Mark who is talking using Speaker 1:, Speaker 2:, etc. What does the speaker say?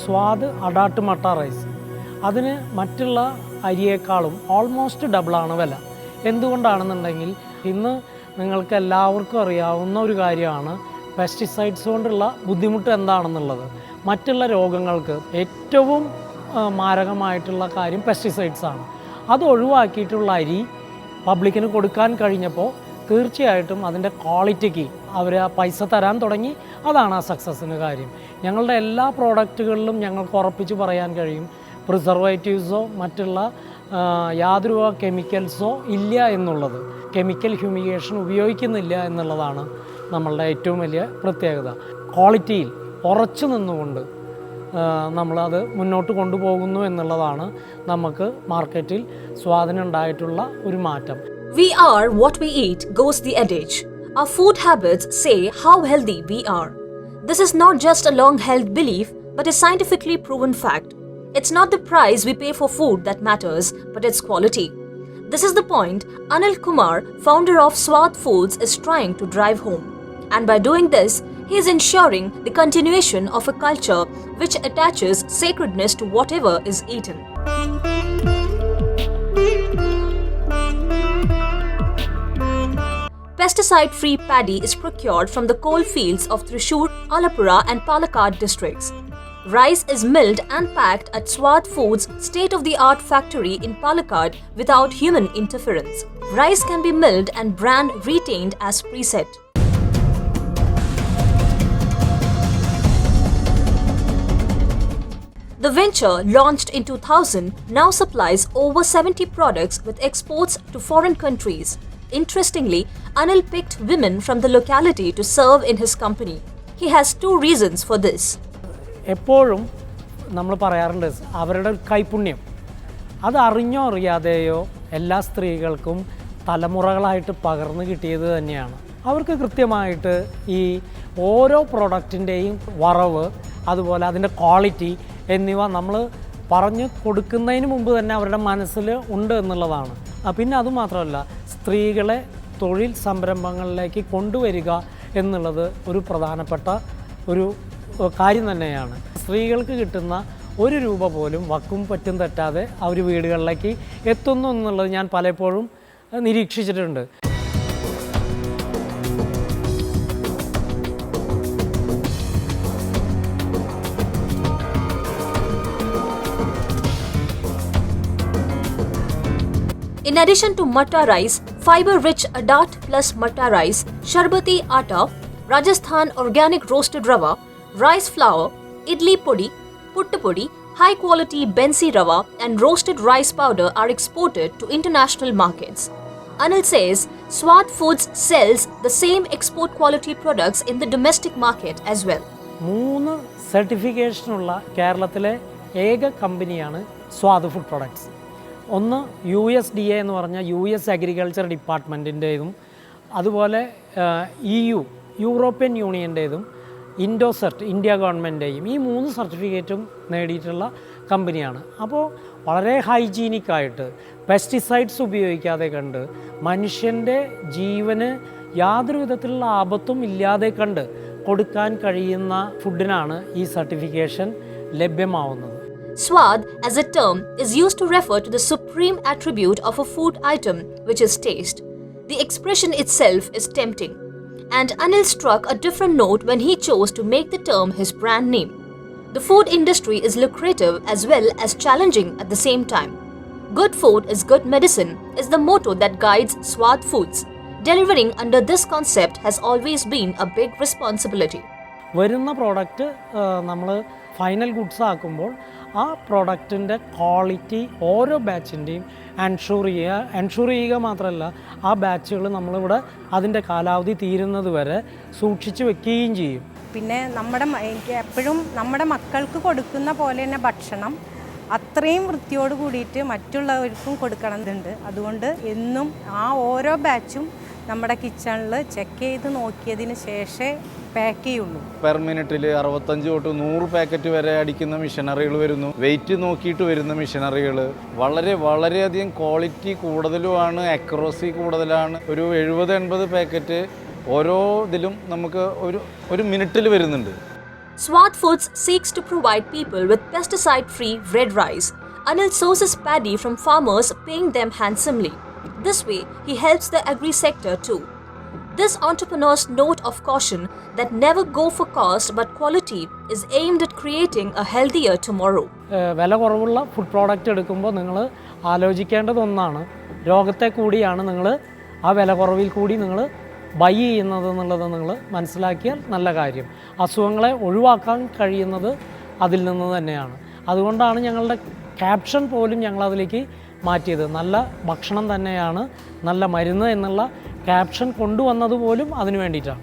Speaker 1: സ്വാദ് അഡാട്ട് മട്ട റൈസ്. അതിന് മറ്റുള്ള അരിയേക്കാളും ഓൾമോസ്റ്റ് ഡബിളാണ് വില. എന്തുകൊണ്ടാണെന്നുണ്ടെങ്കിൽ ഇന്ന് നിങ്ങൾക്ക് എല്ലാവർക്കും അറിയാവുന്ന ഒരു കാര്യമാണ് പെസ്റ്റിസൈഡ്സ് കൊണ്ടുള്ള ബുദ്ധിമുട്ട് എന്താണെന്നുള്ളത്. മറ്റുള്ള രോഗങ്ങൾക്ക് ഏറ്റവും മാരകമായിട്ടുള്ള കാര്യം പെസ്റ്റിസൈഡ്സാണ്. അത് ഒഴിവാക്കിയിട്ടുള്ള അരി പബ്ലിക്കിന് കൊടുക്കാൻ കഴിഞ്ഞപ്പോൾ തീർച്ചയായിട്ടും അതിൻ്റെ ക്വാളിറ്റിക്ക് അവർ പൈസ തരാൻ തുടങ്ങി. അതാണ് ആ സക്സസ്സിന് കാര്യം. ഞങ്ങളുടെ എല്ലാ പ്രോഡക്റ്റുകളിലും ഞങ്ങൾക്ക് ഉറപ്പിച്ച് പറയാൻ കഴിയും പ്രിസർവേറ്റീവ്സോ മറ്റുള്ള യാതൊരു കെമിക്കൽസോ ഇല്ല എന്നുള്ളത്. കെമിക്കൽ ഹ്യൂമിഗേഷൻ ഉപയോഗിക്കുന്നില്ല എന്നുള്ളതാണ് നമ്മളുടെ ഏറ്റവും വലിയ പ്രത്യേകത. ക്വാളിറ്റിയിൽ ഉറച്ചു നിന്നുകൊണ്ട് നമ്മളത് മുന്നോട്ട് കൊണ്ടുപോകുന്നു എന്നുള്ളതാണ് നമുക്ക് മാർക്കറ്റിൽ സ്വാധീനമുണ്ടായിട്ടുള്ള ഒരു മാറ്റം.
Speaker 2: We are what we eat goes the adage. Our food habits say how healthy we are. This is not just a long-held belief, but a scientifically proven fact. It's not the price we pay for food that matters, but its quality. This is the point Anil Kumar, founder of Swad Foods, is trying to drive home. And by doing this, he is ensuring the continuation of a culture which attaches sacredness to whatever is eaten. Pesticide-free paddy is procured from the coal fields of Thrissur, Alappuzha and Palakkad districts. Rice is milled and packed at Swad Foods' state-of-the-art factory in Palakkad without human interference. Rice can be milled and bran retained as preset. The venture, launched in 2000, now supplies over 70 products with exports to foreign countries. Interestingly, Anil picked women from the locality to serve in his company. He has two reasons for this.
Speaker 1: എപ്പോഴും നമ്മൾ പറയാറുണ്ട് അവരുടെ കൈപുണ്യം അത് അറിഞ്ഞോ അറിയാതെയോ എല്ലാ സ്ത്രീകൾക്കും തലമുറകളായിട്ട് പകർന്നു കിട്ടിയത് തന്നെയാണ്. അവർക്ക് കൃത്യമായിട്ട് ഈ ഓരോ പ്രോഡക്റ്റിൻ്റെയും വറവ് അതുപോലെ അതിൻ്റെ ക്വാളിറ്റി എന്നിവ നമ്മൾ പറഞ്ഞു കൊടുക്കുന്നതിന് മുമ്പ് തന്നെ അവരുടെ മനസ്സിൽ ഉണ്ട് എന്നുള്ളതാണ്. പിന്നെ അതുമാത്രമല്ല, സ്ത്രീകളെ തൊഴിൽ സംരംഭങ്ങളിലേക്ക് കൊണ്ടുവരിക എന്നുള്ളത് ഒരു പ്രധാനപ്പെട്ട ഒരു കാര്യം തന്നെയാണ്. സ്ത്രീകൾക്ക് കിട്ടുന്ന ഒരു രൂപ പോലും വക്കും പറ്റും തെറ്റാതെ അവർ വീടുകളിലേക്ക് എത്തുന്നു എന്നുള്ളത് ഞാൻ പലപ്പോഴും നിരീക്ഷിച്ചിട്ടുണ്ട്.
Speaker 2: In addition to matta rice, fiber-rich Adat plus matta rice, Sharbati atta, Rajasthan organic roasted rava, rice flour, idli podi, puttu podi, high-quality Bensi rava and roasted rice powder are exported to international markets. Anil says Swad Foods sells the same export quality products in the domestic market as well.
Speaker 1: 3 സർട്ടിഫിക്കേഷനുള്ള കേരളത്തിലെ ഏക കമ്പനിയാണ് സ്വാദ് food products. ഒന്ന് USDA എന്ന് പറഞ്ഞ US agriculture ഡിപ്പാർട്ട്മെൻറ്റിൻ്റേതും അതുപോലെ EU European യൂണിയൻ്റേതും ഇൻഡോസെർട്ട് India ഗവൺമെൻറ്റേയും ഈ 3 സർട്ടിഫിക്കറ്റും നേടിയിട്ടുള്ള കമ്പനിയാണ്. അപ്പോൾ വളരെ ഹൈജീനിക്കായിട്ട് പെസ്റ്റിസൈഡ്സ് ഉപയോഗിക്കാതെ കണ്ട് മനുഷ്യൻ്റെ ജീവന് യാതൊരു വിധത്തിലുള്ള ആപത്തും ഇല്ലാതെ കണ്ട് കൊടുക്കാൻ കഴിയുന്ന ഫുഡിനാണ് ഈ certification ലഭ്യമാവുന്നത്.
Speaker 2: Swad, as a term, is used to refer to the supreme attribute of a food item, which is taste. The expression itself is tempting, and Anil struck a different note when he chose to make the term his brand name. The food industry is lucrative as well as challenging at the same time. Good food is good medicine is the motto that guides Swad Foods. Delivering under this concept has always been a big responsibility.
Speaker 1: വരുന്ന product നമ്മൾ final goods ആക്കുമ്പോൾ ആ പ്രോഡക്റ്റിൻ്റെ quality ഓരോ ബാച്ചിൻ്റെയും ensure ചെയ്യുക മാത്രമല്ല ആ ബാച്ചുകൾ നമ്മളിവിടെ അതിൻ്റെ കാലാവധി തീരുന്നത് വരെ സൂക്ഷിച്ച് വെക്കുകയും ചെയ്യും.
Speaker 3: പിന്നെ എനിക്ക് എപ്പോഴും നമ്മുടെ മക്കൾക്ക് കൊടുക്കുന്ന പോലെ തന്നെ ഭക്ഷണം അത്രയും വൃത്തിയോട് കൂടിയിട്ട് മറ്റുള്ളവർക്കും കൊടുക്കണമെന്നുണ്ട്. അതുകൊണ്ട് എന്നും ആ ഓരോ ബാച്ചും നമ്മുടെ കിച്ചണിൽ ചെക്ക് ചെയ്ത് നോക്കിയതിന് ശേഷമേ പാക്ക് ചെയ്യുള്ളൂ.
Speaker 4: പെർ മിനിറ്റിൽ 65 തൊട്ട് 100 പാക്കറ്റ് വരെ അടിക്കുന്ന മെഷീനറികൾ വരുന്നു. വെയിറ്റ് നോക്കിയിട്ട് വരുന്ന മെഷീനറികൾ വളരെയധികം ക്വാളിറ്റി കൂടുതലുമാണ്, അക്യുറസി കൂടുതലാണ്. ഒരു 70-80 പാക്കറ്റ് ഓരോ ഇതിലും നമുക്ക് ഒരു മിനിറ്റിൽ വരുന്നുണ്ട്.
Speaker 2: Swat Foods seeks to provide people with pesticide-free red rice. Anil sources paddy from farmers, paying them handsomely. This way, he helps the agri-sector too. This entrepreneur's note of caution that never go for cost but quality is aimed at creating a healthier tomorrow.
Speaker 1: വില കുറവുള്ള food product എടുക്കുമ്പോൾ നിങ്ങൾ ആലോചിക്കേണ്ടതൊന്നാണ്, രോഗത്തെ കൂടിയാണ് നിങ്ങൾ ആ വില കുറവിൽ കൂടി നിങ്ങൾ ബൈ ചെയ്യുന്നത് എന്നുള്ളത് നിങ്ങൾ മനസ്സിലാക്കിയാൽ നല്ല കാര്യം. അസുഖങ്ങളെ ഒഴിവാക്കാൻ കഴിയുന്നത് അതിൽ നിന്ന് തന്നെയാണ്. അതുകൊണ്ടാണ് ഞങ്ങളുടെ ക്യാപ്ഷൻ പോലും ഞങ്ങളതിലേക്ക് മാറ്റിയത്. നല്ല ഭക്ഷണം തന്നെയാണ് നല്ല മരുന്ന് എന്നുള്ള ക്യാപ്ഷൻ കൊണ്ടുവന്നത് പോലും അതിനു വേണ്ടിയിട്ടാണ്.